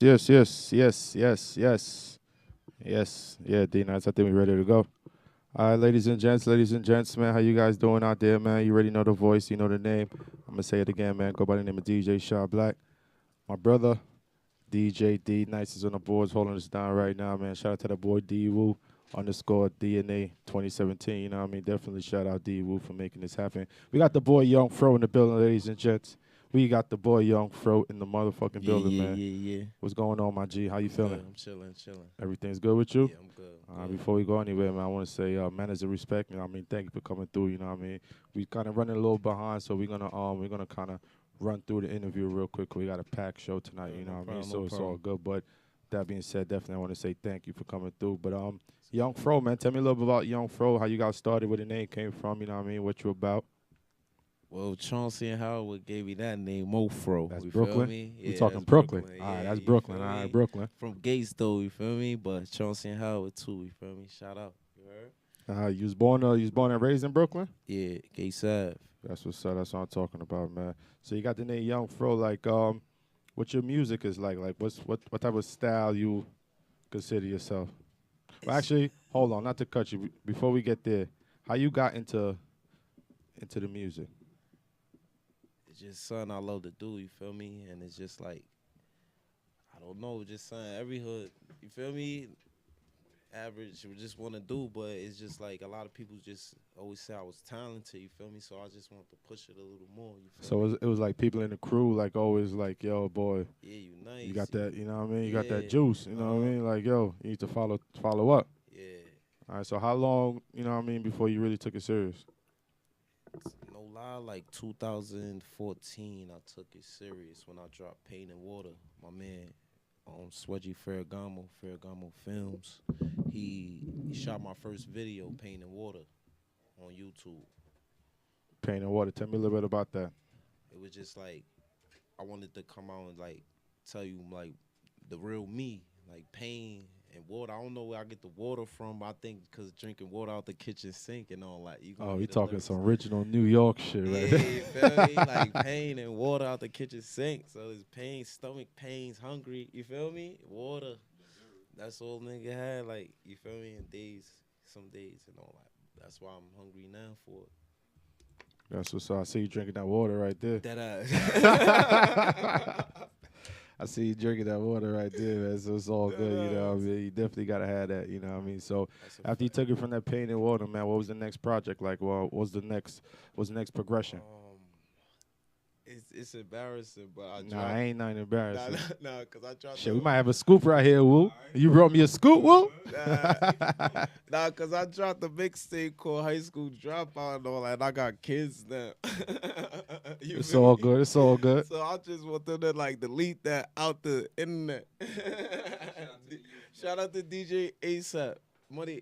yes, yes, yes, yes, yes, yes. Yeah, D-Nice, I think we're ready to go. All right, ladies and gents, man, how you guys doing out there, man? You already know the voice, you know the name. I'm gonna say it again, man. Go by the name of DJ Shaw Black. My brother, DJ D-Nice is on the boards holding us down right now, man. Shout out to the boy D-Woo underscore DNA 2017. You know what I mean? Definitely shout out D-Woo for making this happen. We got the boy Young Fro in the building, ladies and gents. We got the boy Young Fro in the motherfucking Yeah, building, yeah, man. yeah, yeah. What's going on, my G? How you I'm feeling? good. I'm chilling, chilling. Everything's good with you? Yeah, I'm good. I'm good. Before we go anywhere, man, I want to say manners and respect. You know what I mean? Thank you for coming through. You know what I mean? We kind of running a little behind, so we're gonna kind of run through the interview real quick. We got a packed show tonight. You know what I mean? So it's all good. But that being said, definitely I want to say thank you for coming through. But Young Fro, man, tell me a little bit about Young Fro. How you got started, where the name came from. You know what I mean? What you about? Well, Chauncey and Howard gave me that name, Mofro. That's you Brooklyn? Feel me? We Yeah, talking that's Brooklyn. Brooklyn. All right, Yeah, that's you Brooklyn. feel All right, me? Brooklyn. From Gates, though, you feel me? But Chauncey and Howard, too, you feel me? Shout out. You heard? You was born and raised in Brooklyn? Yeah, Gates Ave. That's what's up. That's what I'm talking about, man. So you got the name Young Fro. Like, what your music is like? Like, what type of style you consider yourself? Well, actually, hold on, not to cut you. Before we get there, how you got into the music? It's just something I love to do, you feel me? And it's just like, I don't know, just something every hood, you feel me? Average would just want to do, but it's just like a lot of people just always say I was talented, you feel me? So I just want to push it a little more, you feel So me? it was like people in the crew, like always, like, yo, boy, Yeah, you nice. you got that, you know what I mean? You got that Yeah. juice, you know what I mean? Like, yo, you need to follow up. Yeah. All right. So how long, you know what I mean, before you really took it serious? No lie, like 2014, I took it serious when I dropped Pain and Water. My man, Swedgy Ferragamo Films, he shot my first video, Pain and Water, on YouTube. Pain and Water. Tell me a little bit about that. It was just like, I wanted to come out and like tell you like the real me, like pain and water. I don't know where I get the water from, but I think because drinking water out the kitchen sink and all that. Oh, you talking some original New York shit, right? Yeah, you feel me? Like pain and water out the kitchen sink. So it's pain, stomach pains, hungry. You feel me? Water. That's all nigga had. Like, you feel me? In some days and all that. That's why I'm hungry now for it. That's what's up. I see you drinking that water right there. That ass. I see you drinking that water right there, man. So it's all good, you know what I mean? You definitely got to have that, you know what I mean? So after you took it from that pain and water, man, what was the next project like? Well, what was the next progression? It's embarrassing, but I ain't nothing embarrassing. Nah, because I dropped Shit, we might have a scoop right here, Woo. You brought me a scoop, Woo? Nah, because I dropped the mixtape called High School Dropout and all that, and I got kids now. It's all good. It's all good. So I just want them to, like, delete that out the internet. Shout out to DJ ASAP. Money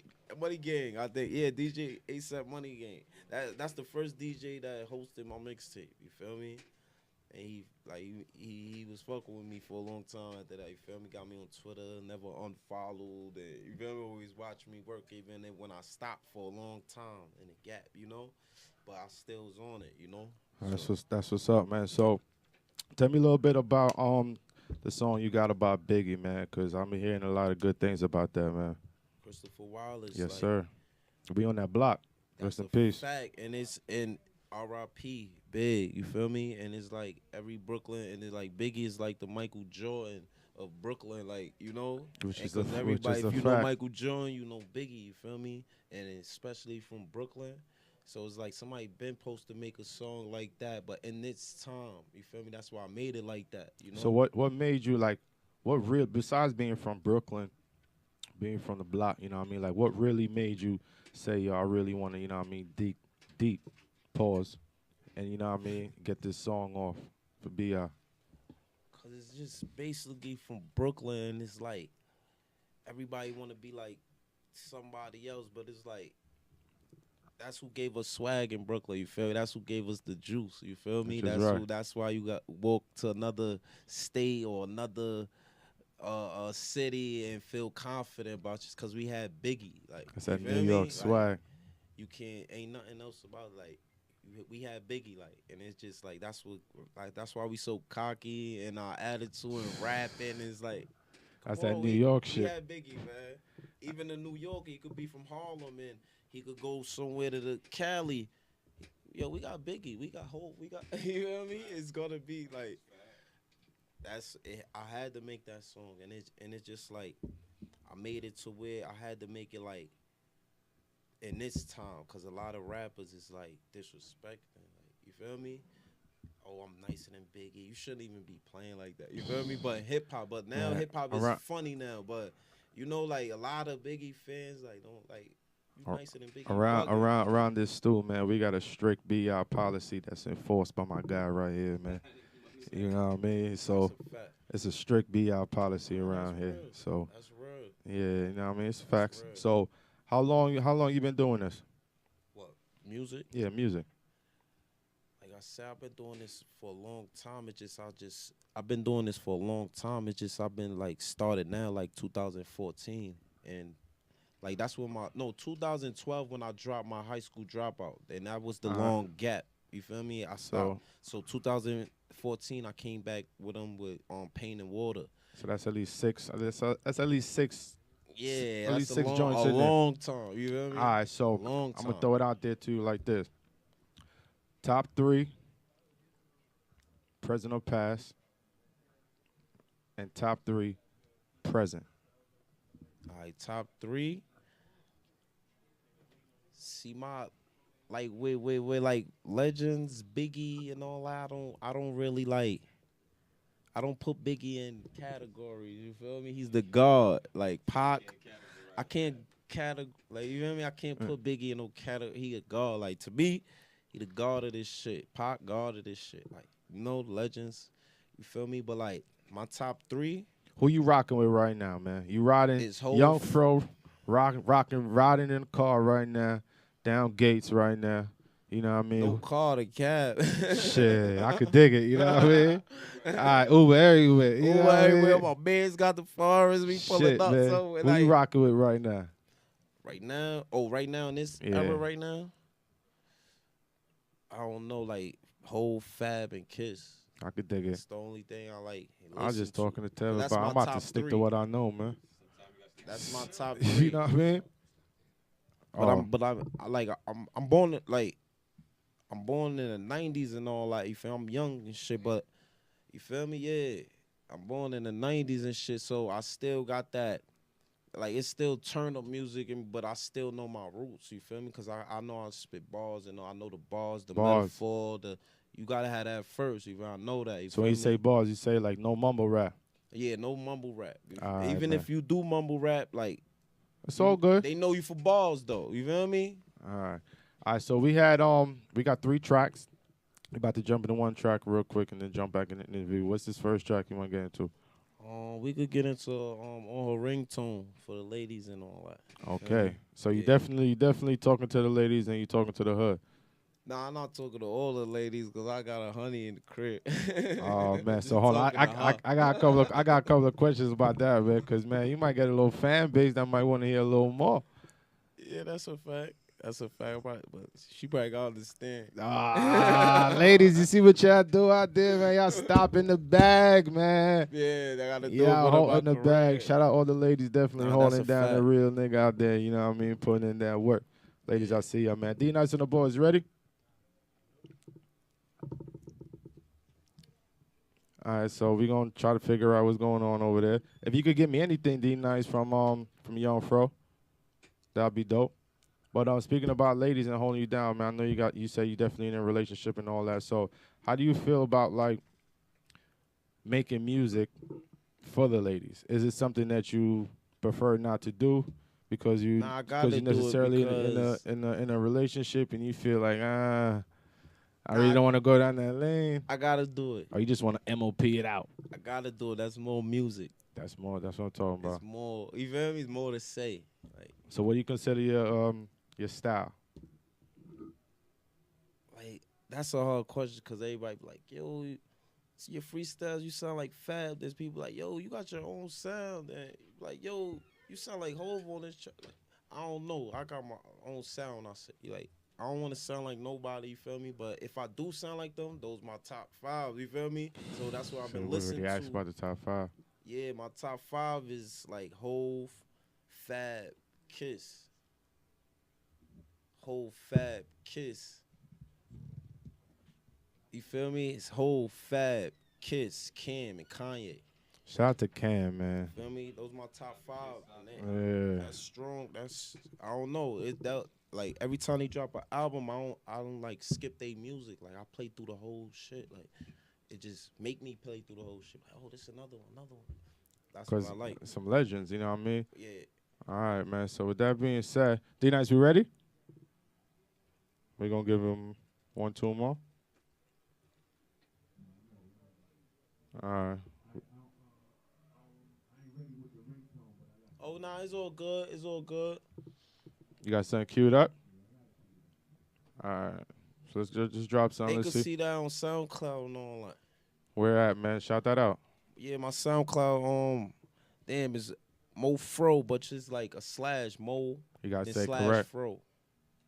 Gang, I think. Yeah, DJ ASAP Money Gang. That's the first DJ that hosted my mixtape, you feel me? And he was fucking with me for a long time after that, you feel me? Got me on Twitter, never unfollowed, and you feel me? Always watch me work even when I stopped for a long time in the gap, you know? But I still was on it, you know? That's what's up, man. So tell me a little bit about the song you got about Biggie, man, because I'm hearing a lot of good things about that, man. Christopher Wallace. Yes, like, sir. We on that block. Rest in peace. Fact, and it's in R.I.P. Big, you feel me? And it's like every Brooklyn, and it's like Biggie is like the Michael Jordan of Brooklyn, like, you know? If you know Michael Jordan, you know Biggie, you feel me? And especially from Brooklyn. So it's like somebody been supposed to make a song like that, but in this time, you feel me? That's why I made it like that, you know? So what made you like, besides being from Brooklyn, being from the block, you know what I mean? Like, what really made you say, yo, I really want to, you know what I mean, deep, pause, and, you know what I mean, get this song off for B.I.? Because it's just basically from Brooklyn. It's like everybody want to be like somebody else, but it's like that's who gave us swag in Brooklyn, you feel me? That's who gave us the juice, you feel me? That's why you got walk to another state or another city and feel confident about just because we had Biggie. Like, That's that New York swag. You ain't nothing else about it. Like, we had Biggie, like, and it's just like that's why we so cocky and our attitude and rapping is like, come That's that on, New York we shit. had Biggie, man. Even in New York, he could be from Harlem and he could go somewhere to the Cali. Yo, we got Biggie, we got Hope, we got you know what I mean. It's gonna be like that's it. I had to make that song, and it's just like I made it to where I had to make it like in this time, cause a lot of rappers is like disrespecting. Like, you feel me? Oh, I'm nicer than Biggie. You shouldn't even be playing like that. You feel me? But hip hop, but now Yeah. hip hop is Around, funny now. But you know, like a lot of Biggie fans, like don't like you ar- nicer than Biggie. You around, bugging. around, around this stool, man, we got a strict BI policy that's enforced by my guy right here, man. You know what I mean? So That's a fact. it's a strict BI policy No, around that's here. real. So That's real. yeah, you know what I mean? It's That's facts. real. So how long you been doing this? What music? Yeah, music. Like I said, I've been doing this for a long time. I've been doing this for a long time. It's just I've been like started now like 2014, and like that's when 2012 when I dropped my high school dropout, and that was the Uh-huh. long gap. You feel me? I stopped. So So 2014 I came back with them with Pain and Water. so that's at least six. That's at least six. Yeah, At that's least six joints a in there. long time. You feel me? All right, so Long I'm time. gonna throw it out there to you like this: top three, present or past, and top three, present. All right, top three. See my like with like legends, Biggie and all that. I don't really like. I don't put Biggie in categories. You feel me? He's the god. Like Pac, I can't like you feel me? I can't put Biggie in no category. He a god. Like to me, he the god of this shit. Pac god of this shit. Like legends. You feel me? But like my top three Who you rocking with right now, man? You riding is Hov. Young Fro, riding in the car right now, down Gates right now. You know what I mean? No car to cab. Shit, I could dig it. You know what I mean? All right, Uber everywhere. You know what I Everywhere mean? my man's got the forest, we pulling Shit, up. man. So Who like, you rocking with right now? right now, right now in this Yeah. era right now, I don't know, like whole Fab and Kiss. I could dig it. That's the only thing I like. I was just talking to Tevin That's about. my I'm about to top stick to three. what I know, man. That's my top three. You know what I mean? But I'm born like I'm born in the '90s and all that. You feel I'm young and shit, but you feel me? Yeah, I'm born in the '90s and shit, so I still got that. Like it's still turn up music, but I still know my roots. You feel me? Cause I know I spit bars and I know the bars, the Bars. metaphor. You gotta have that first. You I know that. You So when you feel say me? bars, you say like no mumble rap. Yeah, no mumble rap. Alright, Even man. if you do mumble rap, like It's all good. they know you for bars though. You feel me? All right. So we got 3 tracks. We about to jump into one track real quick and then jump back in the interview. What's this first track you want to get into? We could get into on her ringtone for the ladies and all that. Okay. So you Yeah. definitely talking to the ladies and you talking to the hood. Nah, I'm not talking to all the ladies because I got a honey in the crib. Oh man, Just so hold on. talking to her. I got a couple of questions about that, man. Cause man, you might get a little fan base that might want to hear a little more. Yeah, that's a fact. That's a fact. But she probably gotta understand. Ladies, you see what y'all do out there, man? Y'all stop in the bag, man. Yeah, they gotta do Yeah, it holding the career. bag. Shout out all the ladies definitely Nah, that's holding a down the fact. real nigga out there. You know what I mean? Putting in that work. Ladies, I see ya, man. D Nice and the boys, ready? All right, so we're gonna try to figure out what's going on over there. If you could give me anything, D Nice, from Young Fro, that'd be dope. But speaking about ladies and holding you down, man, I know you say you definitely in a relationship and all that. So how do you feel about like making music for the ladies? Is it something that you prefer not to do because you Nah, I gotta do it necessarily because in a relationship and you feel like I really don't want to go down that lane, I gotta do it. or you just want to MOP it out? I gotta do it. That's more music. That's what I'm talking about. It's more. You feel me? It's more to say. Like, So what do you consider your style? like that's a hard question because everybody be like, yo, see your freestyles, you sound like Fab. There's people like, yo, you got your own sound. And like, yo, you sound like Hov on this track. Like, I don't know. I got my own sound. I say, like, I don't want to sound like nobody, you feel me? But if I do sound like them, those my top 5, you feel me? So that's what I've been listening to. Asked about the top 5. Yeah, my top 5 is like Hove, Fab, Kiss. Hove, Fab, Kiss. You feel me? It's Hove, Fab, Kiss, Cam, and Kanye. Shout out to Cam, man. Feel me? Those my top 5. Yeah. That's strong. That's I don't know. Like every time they drop an album, I don't like skip their music. Like I play through the whole shit. Like it just make me play through the whole shit. Like, oh, this another one. That's what I like. Some legends, you know what I mean? Yeah. All right, man. So with that being said, D-Nice, we ready? We're gonna give him 1, 2 more. All right. Oh, nah, it's all good. It's all good. You got something queued up? All right. So let's just drop something. They Let's can see that on SoundCloud and all that. Where at, man? Shout that out. Yeah, my SoundCloud, damn, is Mo Fro, but just like a slash Mo. You got to then say slash correct. Fro.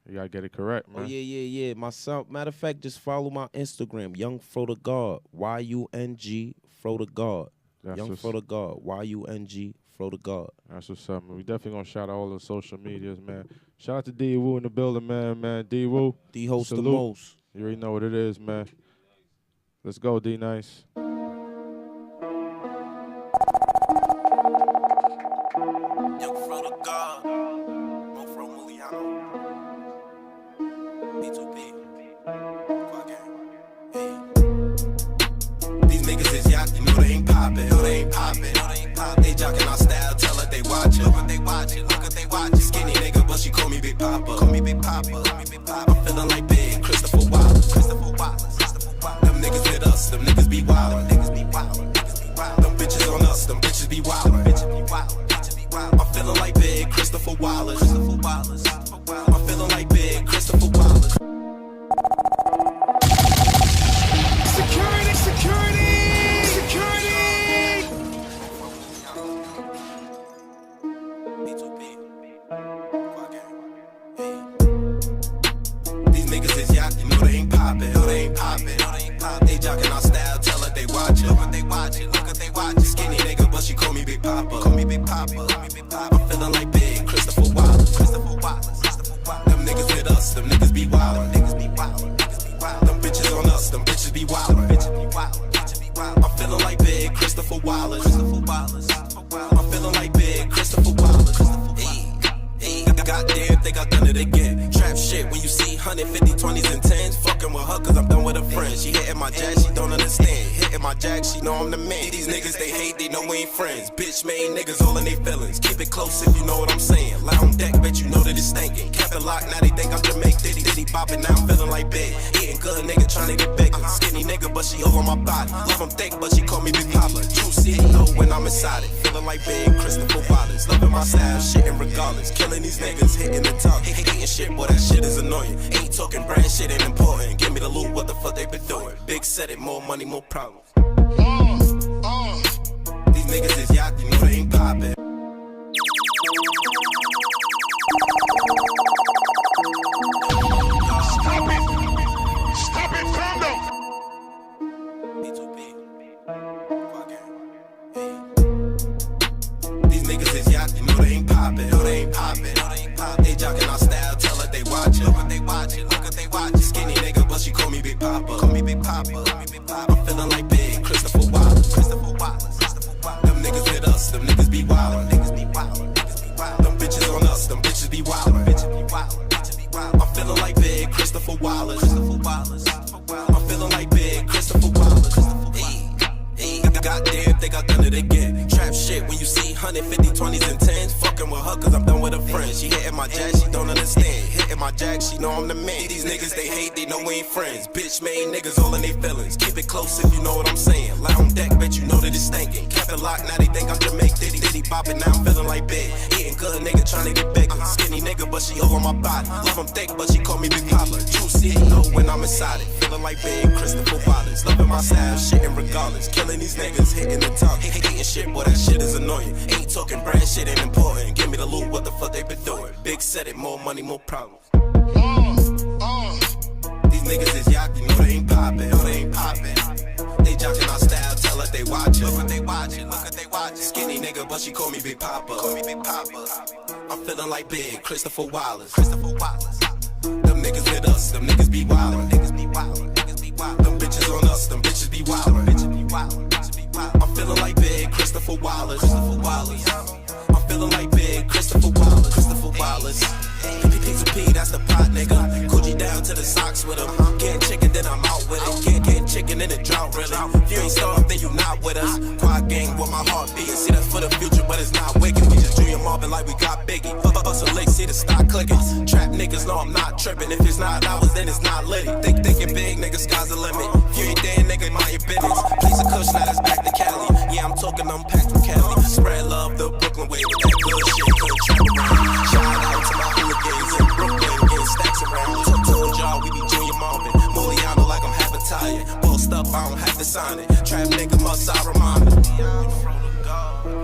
You got to get it correct, man. Oh, yeah. Matter of fact, just follow my Instagram, Young Fro the God, YUNG Fro the God. Young Fro the God, YUNG Fro the God. That's what's up, man. We definitely going to shout out all the social medias, man. Shout out to D-Woo in the building, man. D-Woo. D-host the salute. most. You already know what it is, man. Let's go, D-Nice. Young Fro the God. Mo Fro Muliano. B2B. These niggas is yacht, you know they ain't poppin'. They jockin' our style, tell her they watch it. Look what they watch it. Skinny nigga, but she call me Big Papa. I'm feeling like Big Christopher Wallace. Them niggas hit us, them niggas be wildin'. Them bitches on us, them bitches be wildin'. I'm feeling like Big Christopher Wallace. I'm feeling like Big Christopher Wallace. Security! B2B. These niggas is yacht, you know they ain't poppin'. They jockin' our style, tell her they watch it. Look what they watch it. Skinny nigga, but she call me Big Papa. I'm feeling like Big Christopher Wallace. Them niggas hit us, them niggas be wildin'. Them bitches on us, them bitches be wildin'. I'm feeling like Big Christopher Wallace. I'm feeling like Big Christopher Wallace. Goddamn, think I done it again. Trap shit when you see 150, 20s and 10s. Fucking with her cause I'm done with her friends. She hitting my jack, she don't understand. Hitting my jack, she know I'm the man. These niggas, they hate, they know we ain't friends. Bitch made niggas all in they feelings. Keep it close if you know what I'm saying. Lie on deck, bet you know that it's stinking. Kept it locked, now they think I'm Jamaican. Diddy bopping, now I'm feeling like big. Eating good, nigga, trying to get bigger. Skinny nigga, but she all on my body. Love him thick, but she call me Big Papa. Juicy, know when I'm inside it. Feeling like Big Christopher Wallace. Loving my style, shitting regardless. Killing these niggas, hitting the top. Hating shit, boy, that shit is annoying. Ain't talking brand shit, ain't important. Give me the loot, what the fuck they been doing? Big said it, more money, more problems. These niggas is yacht, you know they ain't poppin'. Stop it, calm down. B2B. These niggas is yacht, you know they ain't poppin'. They jockin' our style, tell her they watch it. Look what they watch it. Skinny nigga, but she call me Big Papa. I'm feeling like Big Christopher Wallace. Them niggas hit us, them niggas be wildin'. Them bitches on us, them bitches be wildin'. I'm feeling like Big Christopher Wallace. I'm feeling like Big Christopher Wallace. Goddamn, think I done it again. Trap shit when you see 150, 20s and 10s. Fucking with her cause I'm done with her friends. She hitting my jack, she don't understand. Hitting my jack, she know I'm the man. These niggas, they hate, they know we ain't friends. Bitch made niggas all in they feelings. Keep it close if you know what I'm saying. Lie on deck, bet you know that it's stinking. Kept it locked, now they think I'm Jamaican. Diddy bopping, now I'm feeling like big. Eating good, nigga, trying to get bigger. Skinny nigga, but she all on my body. Love him thick, but she call me Big Papa. Juicy, know when I'm inside it. Feeling like Big Christopher Wallace. Loving my style, shitting regardless. Killing these niggas, hitting the top. Hating shit, boy, that shit is annoying. Ain't talking brand shit, ain't important. Give me the loot, what the fuck they been doing? Big said it, more money, more problems. These niggas is yacht, you know they ain't poppin', no they ain't poppin'. They jockin' our style, tell her they watchin'. Look what they watchin', look what they watchin'. Skinny nigga, but she call me Big Papa. Call me Big Papa. I'm feelin' like Big Christopher Wallace. Christopher Wallace. Them niggas with us, them niggas be wildin'. Niggas be wildin', niggas be wildin'. Them bitches on us, them bitches be wildin'. Bitches be wildin', bitches be wildin'. I'm feelin' like Big Christopher Wallace. Christopher Wallace. I'm feelin' like Big Christopher Wallace. Christopher Wallace. P2P, that's the pot, nigga. Coochie down to the socks with him. Getting chicken, then I'm out with it. Getting chicken in the drought, really. If you ain't starved, then you not with us. Quad gang with my heart beating. See that for the future, but it's not wicked. We just Junior Marvin like we got Biggie. Bust a lick, see the stock clicking. Trap niggas know I'm not tripping. If it's not ours, then it's not litty. Thinking big, nigga, sky's the limit. If you ain't there, nigga, mind your business. Piece of kush, now that's back to Cali. Yeah, I'm talking, I'm packed from Cali. Spread love the Brooklyn way with that good shit. Couldn't trap around. Shout out to my hooligans in Brooklyn, getting stacks around. Told y'all we be Junior Marvin. Muliano like I'm half Italian. Bossed up, I don't have to sign it. Trap nigga must I remind it.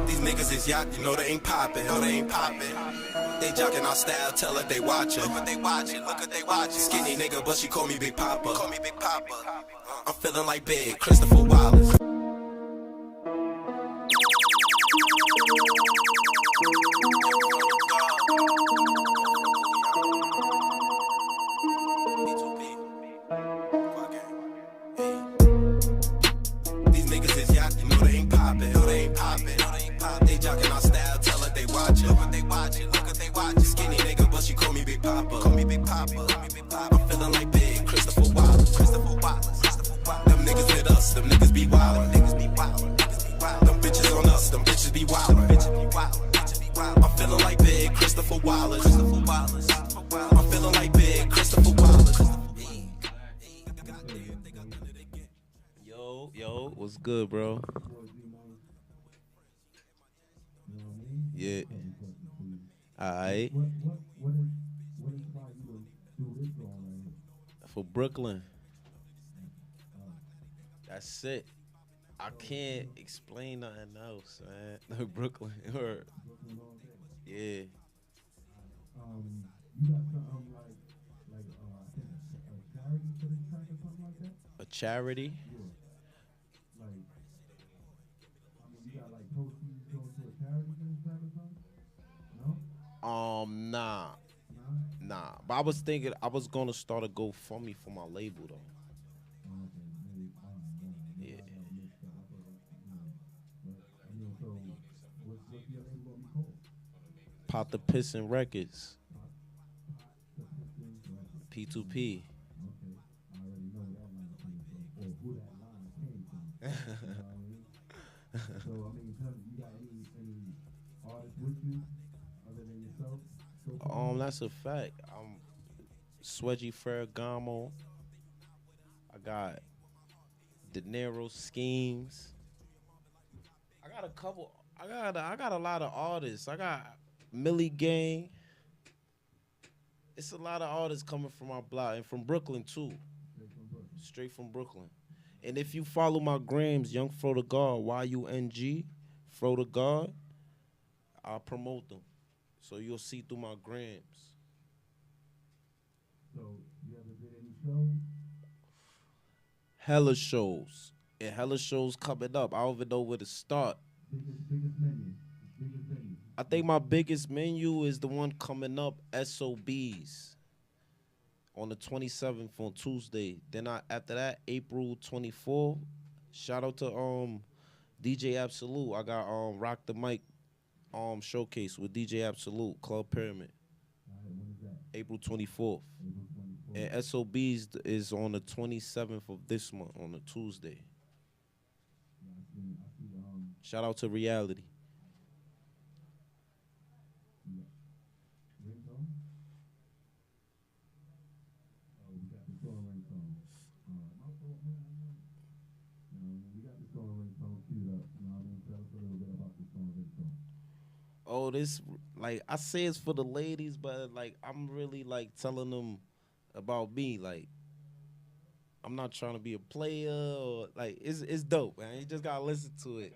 These niggas is yacht, you know they ain't poppin', no they ain't poppin'. They jockin' our style, tell her they watchin'. Look what they watchin', look what they watchin'. Skinny nigga, but she call me Big Papa. Call me Big Papa. I'm feelin' like Big Christopher Wallace. Yo, what's good, bro? Yeah. Alright. For Brooklyn. That's it. I can't explain nothing else, man. No, Brooklyn. Yeah. You got something like I think a charity for this track or something like that? A charity? Yeah. Like, I mean, you got like proceeds going to a charity for this track or something? No? Nah. Nah. But I was thinking I was gonna start a GoFundMe for my label though. Yeah. Pop the Pissin' Records. P2P. So, I mean, you got any artists with you other than yourself? So That's a fact. Swedgy Ferragamo. I got De Niro Schemes. I got a couple. I got a lot of artists. I got Millie Gang. It's a lot of artists coming from our block and from Brooklyn too. Straight from Brooklyn. And if you follow my grams, Young Fro the God, YUNG, Fro the God, I'll promote them. So you'll see through my grams. So, you ever did any shows? Hella shows. And hella shows coming up. I don't even know where to start. Biggest menu. I think my biggest menu is the one coming up, SOBs, on the 27th on Tuesday. Then after that, April 24th, shout out to DJ Absolute. I got Rock the Mic showcase with DJ Absolute, Club Pyramid. When is that? April 24th. And SOBs is on the 27th of this month, on a Tuesday. Shout out to Reality. Oh, this, like, I say it's for the ladies, but, like, I'm really, like, telling them about me. Like, I'm not trying to be a player or, like, it's dope, man. You just got to listen to it.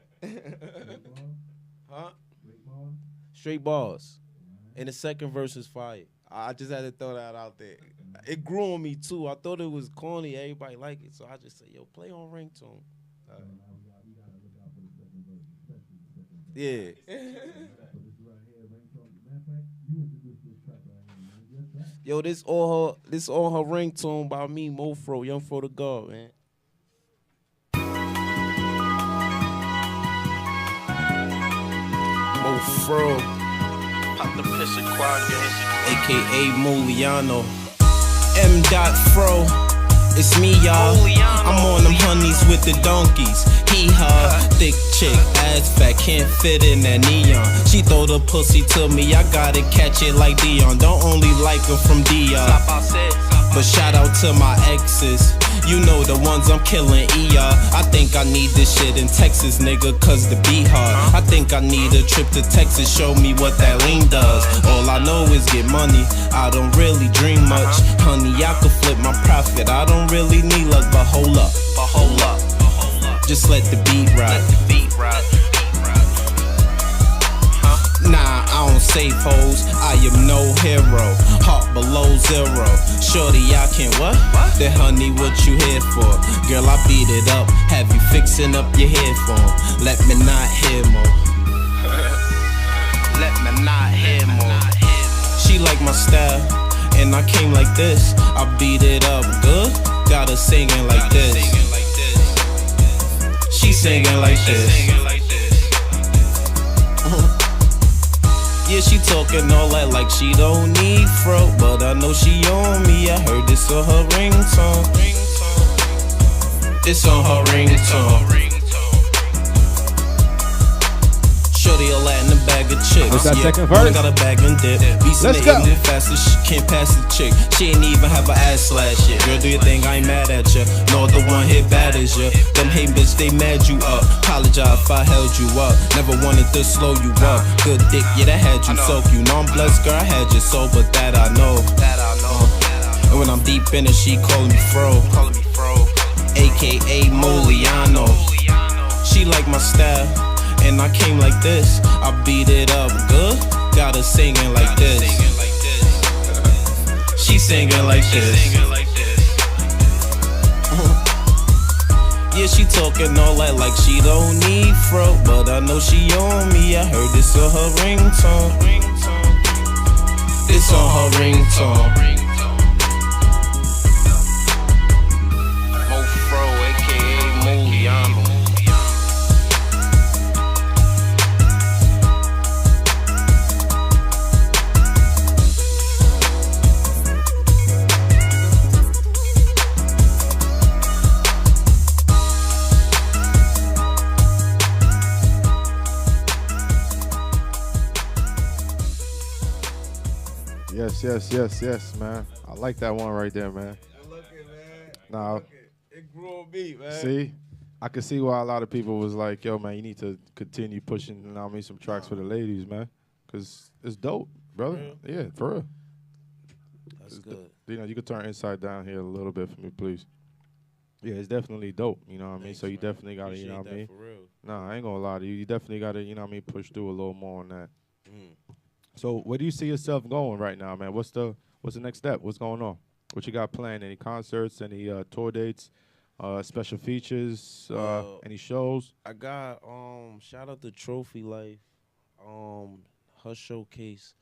Huh? Straight bars. And the second verse is fire. I just had to throw that out there. It grew on me too. I thought it was corny. Everybody liked it, so I just said, "Yo, play on ringtone." Yeah. Yo, this all her ringtone by me, Mofro, Young Fro the God, man. Mofro, Pop the pisser quadrant. aka Moliano. M. Fro, it's me, y'all. I'm on them honeys with the donkeys. Hee-haw, thick chick, ass fat, can't fit in that neon. She throw the pussy to me, I gotta catch it like Dion. Don't only like her from Dion, but shout out to my exes. You know the ones I'm killing, ER. I think I need this shit in Texas, nigga, cause the beat hard. I think I need a trip to Texas, show me what that lean does. All I know is get money, I don't really dream much. Honey, I could flip my profit, I don't really need luck, but hold up. Just let the beat ride. Nah, I don't save hoes, I am no hero. Heart below zero. Shorty, I can what? Then honey, what you here for? Girl, I beat it up, have you fixing up your headphone. Let me not hear more. Let me not hear more. She like my style, and I came like this. I beat it up good, got her singing like this. She singing like this. Yeah, she talking all that like she don't need fro, but I know she on me. I heard this on her ringtone. It's on her ringtone. Shorty a Latin, a bag of chicks. What's that second Mama verse? got a bag and dip. Let's go. Faster, she can't pass the chick. She ain't even have an ass slash yet. Girl, do your thing, I ain't mad at ya. No, the one hit bad as ya. Them hate bitch, they mad you up. Apologize if I held you up. Never wanted to slow you up. Good dick, yeah, that had you soak. You know I'm blessed, girl, I had your soul, but that I know. And when I'm deep in it, she calling me Fro. AKA Moliano. She like my style, and I came like this. I beat it up good, got her singing like this. She singing like this. Yeah, she talking all that like she don't need fro, but I know she on me. I heard this on her ringtone. It's on her ringtone. Mofro, aka Moliano. Yes, man. I like that one right there, man. Look it, man. Nah, It grew on me, man. see, I can see why a lot of people was like, "Yo, man, you need to continue pushing, you know what I mean, some tracks for the ladies, man, because it's dope, brother. Yeah, for real. That's It's good. You know, you could turn inside down here a little bit for me, please. Yeah, it's definitely dope. You know what I mean. Thanks, So you man. definitely gotta, you know what I mean. For real. Nah, I ain't gonna lie to you. You definitely gotta, you know what I mean, push through a little more on that. Mm. So where do you see yourself going right now, man? What's the next step? What's going on? What you got planned? Any concerts? Any tour dates? Special features? Any shows? I got shout out to Trophy Life, her showcase.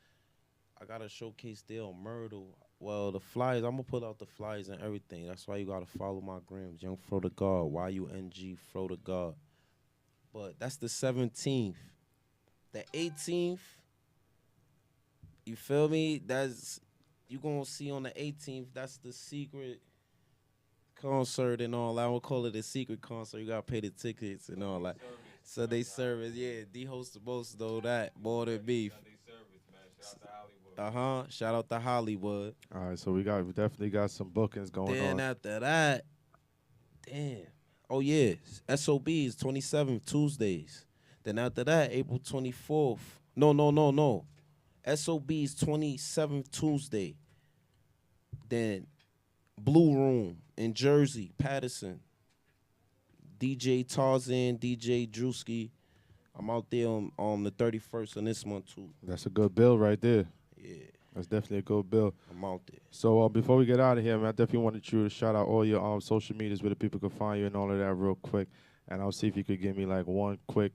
I got a showcase there on Myrtle. Well, the flyers, I'm gonna put out the flyers and everything. That's why you gotta follow my grams, Young Fro the God, YUNG Fro the God. But that's the 17th. The 18th, you feel me? That's you gonna see on the 18th. That's the secret concert and all. I would call it a secret concert. You gotta pay the tickets and all that. So they service, yeah. D hosts the most though that more than beef. Shout out to Hollywood. All right, so we definitely got some bookings going Then on. after that, damn. Oh yeah, SOB is 27th Tuesdays. Then after that, April 24th. No. SOB is 27th Tuesday. Then Blue Room in Jersey, Patterson. DJ Tarzan, DJ Drewski. I'm out there on the 31st of this month too. That's a good bill right there. Yeah. That's definitely a good bill. I'm out there. So before we get out of here, man, I definitely wanted you to shout out all your social medias where the people can find you and all of that real quick. And I'll see if you could give me like one quick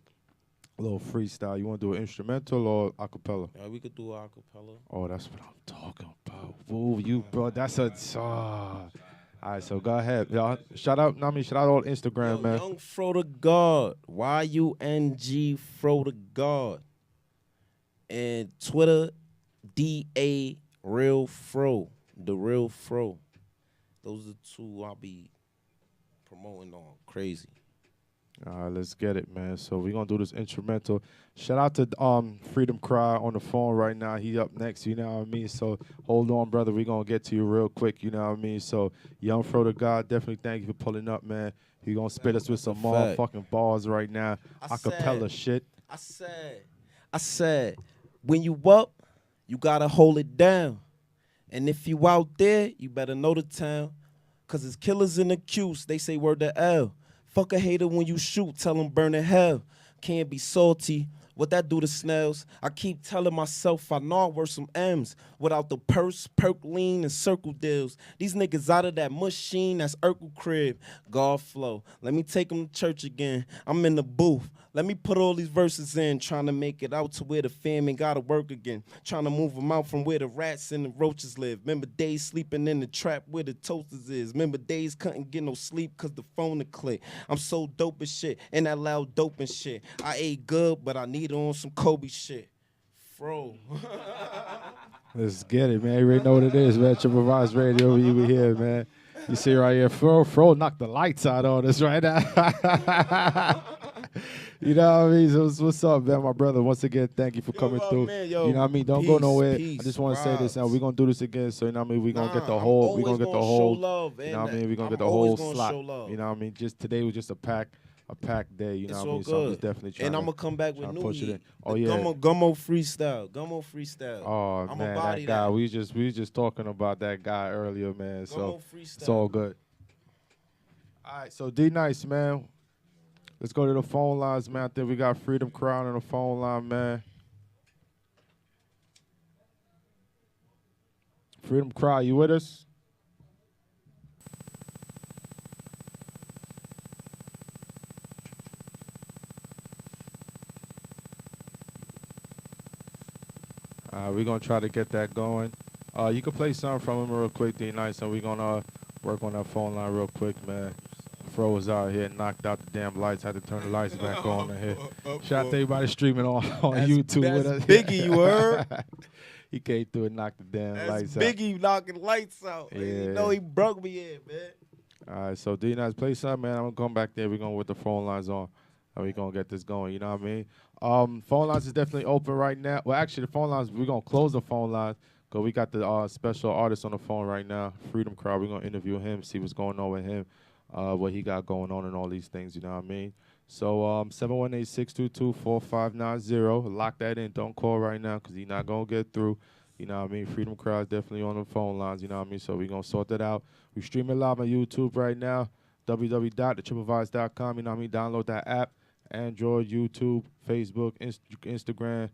little freestyle. You want to do an instrumental or a cappella? Yeah, we could do a cappella. Oh, that's what I'm talking about. Woo, you, bro. That's a... all right, so go ahead. Y'all, shout out all Instagram, man. Young Fro the God. YUNG Fro the God. And Twitter, DA Real Fro. The Real Fro. Those are the two I'll be promoting on. Crazy. All right, let's get it, man. So we're going to do this instrumental. Shout out to Freedom Cry on the phone right now. He up next, you know what I mean? So hold on, brother. We're going to get to you real quick, you know what I mean? So Young Fro the God, definitely thank you for pulling up, man. He going to spit us with some motherfucking bars right now. Acapella shit. I said, when you up, you got to hold it down. And if you out there, you better know the town. Because it's killers in the Q's. They say word to L. Fuck a hater when you shoot, tell them burn in hell. Can't be salty, what that do to snails? I keep telling myself I know I worth some M's. Without the purse, perk lean, and circle deals. These niggas out of that machine, that's Urkel crib. God flow, let me take them to church again. I'm in the booth, let me put all these verses in. Trying to make it out to where the famine gotta work again. Trying to move them out from where the rats and the roaches live. Remember days sleeping in the trap where the toasters is. Remember days couldn't get no sleep cause the phone to click. I'm so dope as shit, and that loud dope and shit. I ate good, but I need on some Kobe shit. Fro. Let's get it, man. You already know what it is, man. TriplevibesRadio, we here, man. You see right here, Fro knocked the lights out on us right now. You know what I mean? So what's up, man, my brother? Once again, thank you for coming through. Man, you know what I mean? Don't go nowhere. Peace, I just want to say this now. We're gonna do this again. So you know what I mean? We're gonna get the I'm whole. always We're gonna get the gonna whole. show love, you know what I mean? We're gonna get the I'm whole always gonna slot. show love. You know what I mean? Just today was just a packed day. You know It's what I all mean? So I'm good. just definitely trying. And I'm gonna come back with trying to new push it heat. in. Oh The yeah. Gummo freestyle. Oh I'm man, that guy. We just talking about that guy earlier, man. So Gummo freestyle. it's all good. All right, so D Nice, man. Let's go to the phone lines, man. I think we got Freedom Crown on the phone line, man. Freedom Cry, you with us? We're going to try to get that going. You can play something from him real quick, D-Nice, and we're going to work on that phone line real quick, man. Fro was out here, knocked out the damn lights, had to turn the lights back on in here. Shout out to everybody streaming on YouTube with us. Biggie, you heard? He came through and knocked the damn lights out. Biggie knocking lights out. Yeah. Man. You know he broke me in, man. All right, so D-Nice, play something, man. I'm going to come back there. We're going with the phone lines on, and we're going to get this going, you know what I mean? Phone lines is definitely open right now. Well, actually, the phone lines, we're going to close the phone lines because we got the special artist on the phone right now, Freedom Crowd. We're going to interview him, see what's going on with him. What he got going on and all these things, you know what I mean? So 718-622-4590. Lock that in. Don't call right now because he's not going to get through. You know what I mean? Freedom Crowd definitely on the phone lines, you know what I mean? So we're going to sort that out. We streaming live on YouTube right now, www.thetriplevibes.com, you know what I mean? Download that app, Android, YouTube, Facebook, Instagram.